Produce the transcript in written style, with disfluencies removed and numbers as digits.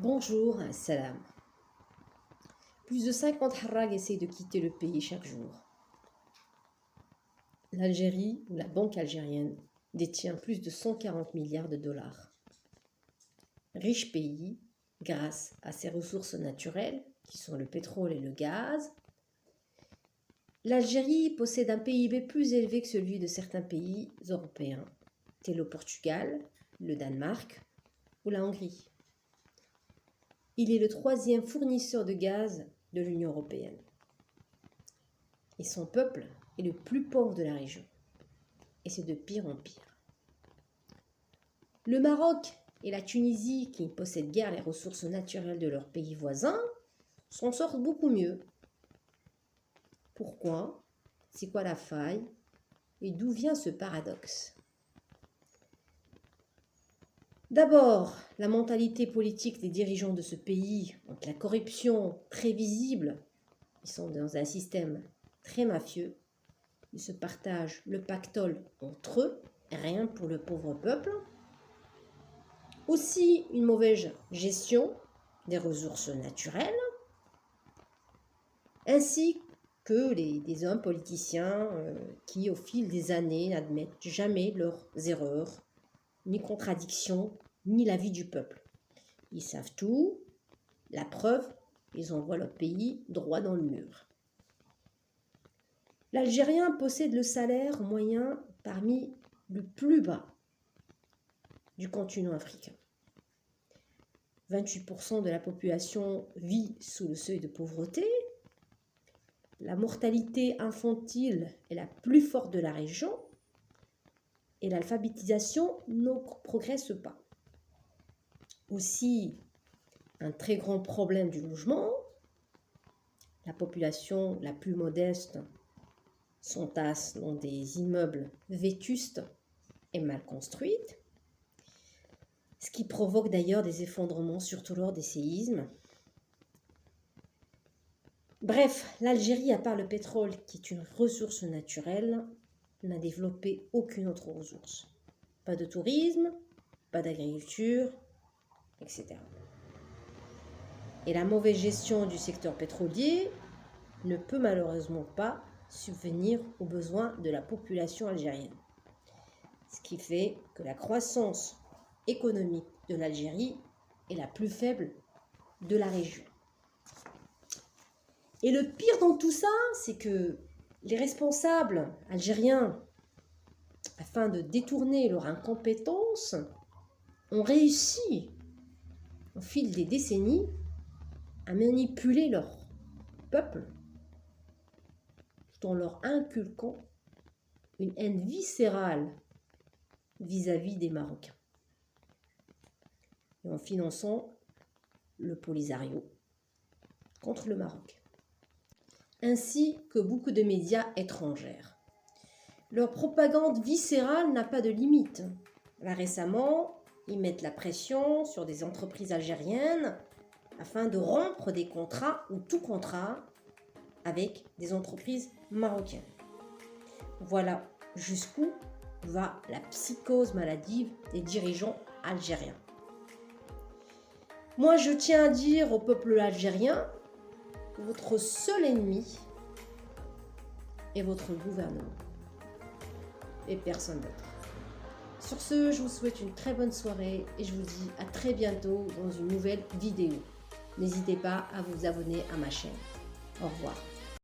Bonjour, salam. Plus de 50 Harag essayent de quitter le pays chaque jour. L'Algérie, ou la banque algérienne, détient plus de 140 milliards de dollars. Riche pays, grâce à ses ressources naturelles, qui sont le pétrole et le gaz, l'Algérie possède un PIB plus élevé que celui de certains pays européens, tels le Portugal, le Danemark ou la Hongrie. Il est le 3e fournisseur de gaz de l'Union européenne. Et son peuple est le plus pauvre de la région. Et c'est de pire en pire. Le Maroc et la Tunisie, qui ne possèdent guère les ressources naturelles de leurs pays voisins, s'en sortent beaucoup mieux. Pourquoi? C'est quoi la faille? Et d'où vient ce paradoxe? D'abord, la mentalité politique des dirigeants de ce pays, donc la corruption très visible, ils sont dans un système très mafieux, ils se partagent le pactole entre eux, rien pour le pauvre peuple. Aussi une mauvaise gestion des ressources naturelles, ainsi que des hommes politiciens qui, au fil des années, n'admettent jamais leurs erreurs, ni contradictions, ni l'avis du peuple. Ils savent tout, la preuve, ils envoient leur pays droit dans le mur. L'Algérien possède le salaire moyen parmi le plus bas du continent africain. 28% de la population vit sous le seuil de pauvreté. La mortalité infantile est la plus forte de la région et l'alphabétisation ne progresse pas. Aussi, un très grand problème du logement. La population la plus modeste s'entasse dans des immeubles vétustes et mal construits, ce qui provoque d'ailleurs des effondrements, surtout lors des séismes. Bref, l'Algérie, à part le pétrole, qui est une ressource naturelle, n'a développé aucune autre ressource. Pas de tourisme, pas d'agriculture, etc. Et la mauvaise gestion du secteur pétrolier ne peut malheureusement pas subvenir aux besoins de la population algérienne. Ce qui fait que la croissance économique de l'Algérie est la plus faible de la région. Et le pire dans tout ça, c'est que les responsables algériens, afin de détourner leur incompétence, ont réussi, au fil des décennies, à manipuler leur peuple tout en leur inculquant une haine viscérale vis-à-vis des Marocains et en finançant le Polisario contre le Maroc, ainsi que beaucoup de médias étrangères. Leur propagande viscérale n'a pas de limite. Là, récemment, ils mettent la pression sur des entreprises algériennes afin de rompre des contrats ou tout contrat avec des entreprises marocaines. Voilà jusqu'où va la psychose maladive des dirigeants algériens. Moi, je tiens à dire au peuple algérien, votre seul ennemi est votre gouvernement et personne d'autre. Sur ce, je vous souhaite une très bonne soirée et je vous dis à très bientôt dans une nouvelle vidéo. N'hésitez pas à vous abonner à ma chaîne. Au revoir.